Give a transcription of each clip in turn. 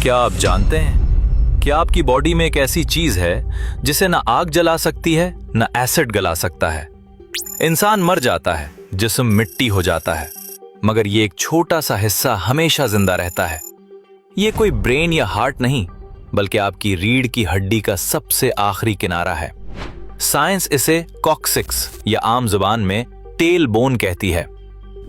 क्या आप जानते हैं कि आपकी बॉडी में एक ऐसी चीज है जिसे ना आग जला सकती है ना एसिड गला सकता है। इंसान मर जाता है, जिस्म मिट्टी हो जाता है, मगर ये एक छोटा सा हिस्सा हमेशा जिंदा रहता है। ये कोई ब्रेन या हार्ट नहीं, बल्कि आपकी रीढ़ की हड्डी का सबसे आखिरी किनारा है। साइंस इसे कॉक्सिक्स या आम जुबान में टेल बोन कहती है।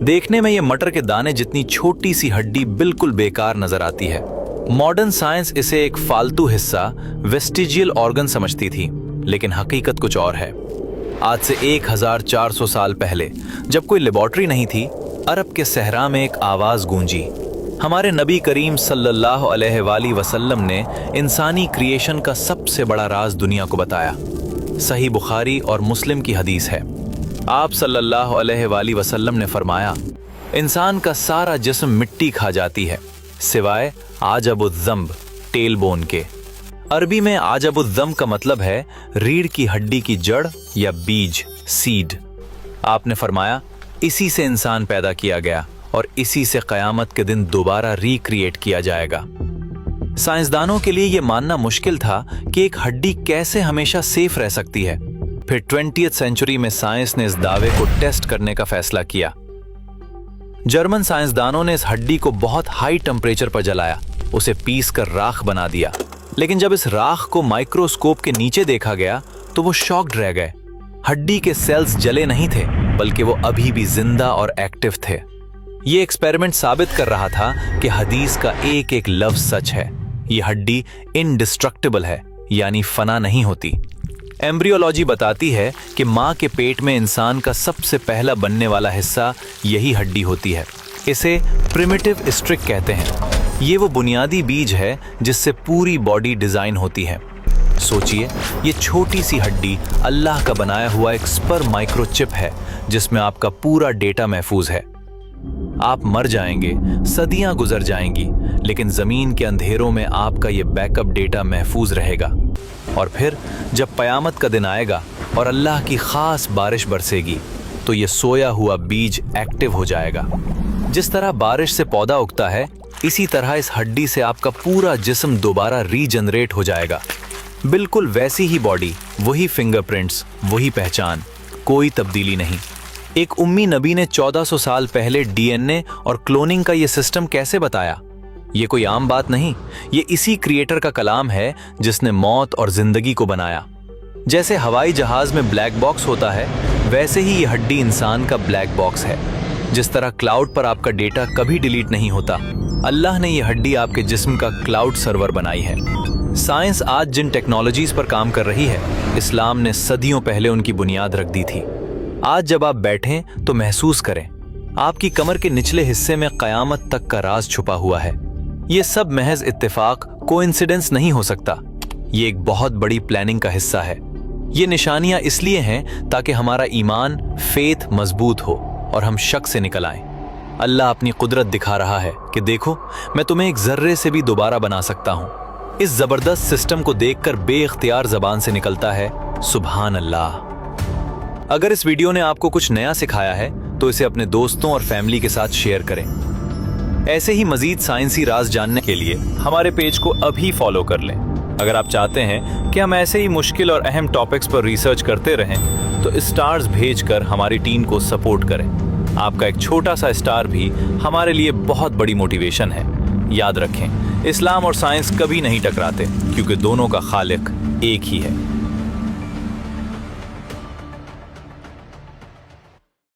देखने में ये मटर के दाने जितनी छोटी सी हड्डी बिल्कुल बेकार नजर आती है। मॉडर्न साइंस इसे एक फालतू हिस्सा, वेस्टिजियल ऑर्गन समझती थी, लेकिन हकीकत कुछ और है। आज से 1400 साल पहले, जब कोई लेबोरेटरी नहीं थी, अरब के सहरा में एक आवाज गूंजी। हमारे नबी करीम सल्लल्लाहु अलैहि वसल्लम ने इंसानी क्रिएशन का सबसे बड़ा राज दुनिया को बताया। सही बुखारी और मुस्लिम की हदीस है। आप सल्लल्लाहु अलैहि वसल्लम ने फरमाया, इंसान का सारा जिस्म मिट्टी खा जाती है सिवाय आजबुज़्ज़म्ब, टेल बोन के। अरबी में आजबुज़्ज़म्ब का मतलब है रीढ़ की हड्डी की जड़ या बीज, सीड। आपने फरमाया, इसी से इंसान पैदा किया गया और इसी से क़यामत के दिन दोबारा रिक्रिएट किया जाएगा। साइंसदानों के लिए यह मानना मुश्किल था कि एक हड्डी कैसे हमेशा सेफ रह सकती है। फिर 20वीं सेंचुरी में साइंस ने इस दावे को टेस्ट करने का फैसला किया। जर्मन साइंसदानों ने इस हड्डी को बहुत हाई टेम्परेचर पर जलाया, उसे पीस कर राख बना दिया। लेकिन जब इस राख को माइक्रोस्कोप के नीचे देखा गया तो वो शॉक्ड रह गए। हड्डी के सेल्स जले नहीं थे, बल्कि वो अभी भी जिंदा और एक्टिव थे। ये एक्सपेरिमेंट साबित कर रहा था कि हदीस का एक एक लफ्ज सच है। ये हड्डी इनडिस्ट्रक्टिबल है, यानी फना नहीं होती। एम्ब्रियोलॉजी बताती है कि माँ के पेट में इंसान का सबसे पहला बनने वाला हिस्सा यही हड्डी होती है। इसे प्रिमिटिव स्ट्रिक कहते हैं। ये वो बुनियादी बीज है जिससे पूरी बॉडी डिजाइन होती है। सोचिए, ये छोटी सी हड्डी अल्लाह का बनाया हुआ एक स्पर्म माइक्रोचिप है जिसमें आपका पूरा डेटा महफूज है। आप मर जाएंगे, सदियां गुजर जाएंगी, लेकिन जमीन के अंधेरों में आपका ये बैकअप डेटा महफूज रहेगा। और फिर जब कयामत का दिन आएगा और अल्लाह की खास बारिश बरसेगी, तो ये सोया हुआ बीज एक्टिव हो जाएगा। जिस तरह बारिश से पौधा उगता है, इसी तरह इस हड्डी से आपका पूरा जिस्म दोबारा रीजनरेट हो जाएगा। बिल्कुल वैसी ही बॉडी, वही फिंगरप्रिंट्स, वही पहचान, कोई तब्दीली नहीं। एक उम्मी नबी ने 1400 साल पहले डीएनए और क्लोनिंग का ये सिस्टम कैसे बताया? ये कोई आम बात नहीं, ये इसी क्रिएटर का कलाम है जिसने मौत और जिंदगी को बनाया। जैसे हवाई जहाज में ब्लैक बॉक्स होता है, वैसे ही ये हड्डी इंसान का ब्लैक बॉक्स है। जिस तरह क्लाउड पर आपका डेटा कभी डिलीट नहीं होता, अल्लाह ने ये हड्डी आपके जिस्म का क्लाउड सर्वर बनाई है। साइंस आज जिन टेक्नोलॉजीज पर काम कर रही है, इस्लाम ने सदियों पहले उनकी बुनियाद रख दी थी। आज जब आप बैठें तो महसूस करें, आपकी कमर के निचले हिस्से में कयामत तक का राज छुपा हुआ है। ये सब महज इत्तेफाक, कोइंसिडेंस नहीं हो सकता। ये एक बहुत बड़ी प्लानिंग का हिस्सा है। ये निशानियां इसलिए हैं ताकि हमारा ईमान, फेथ मजबूत हो और हम शक से निकल आएं। अल्लाह अपनी कुदरत दिखा रहा है कि देखो, मैं तुम्हें एक जर्रे से भी दोबारा बना सकता हूं। इस जबरदस्त सिस्टम को देखकर बेइख्तियार जबान से निकलता है, सुभान अल्लाह। अगर इस वीडियो ने आपको कुछ नया सिखाया है तो इसे अपने दोस्तों और फैमिली के साथ शेयर करें। ऐसे ही मजीद साइंसी राज जानने के लिए हमारे पेज को अभी फॉलो कर लें। अगर आप चाहते हैं कि हम ऐसे ही मुश्किल और अहम टॉपिक्स पर रिसर्च करते रहें, तो स्टार्स भेजकर हमारी टीम को सपोर्ट करें। आपका एक छोटा सा स्टार भी हमारे लिए बहुत बड़ी मोटिवेशन है। याद रखें, इस्लाम और साइंस कभी नहीं टकराते, क्योंकि दोनों का खालिक एक ही है।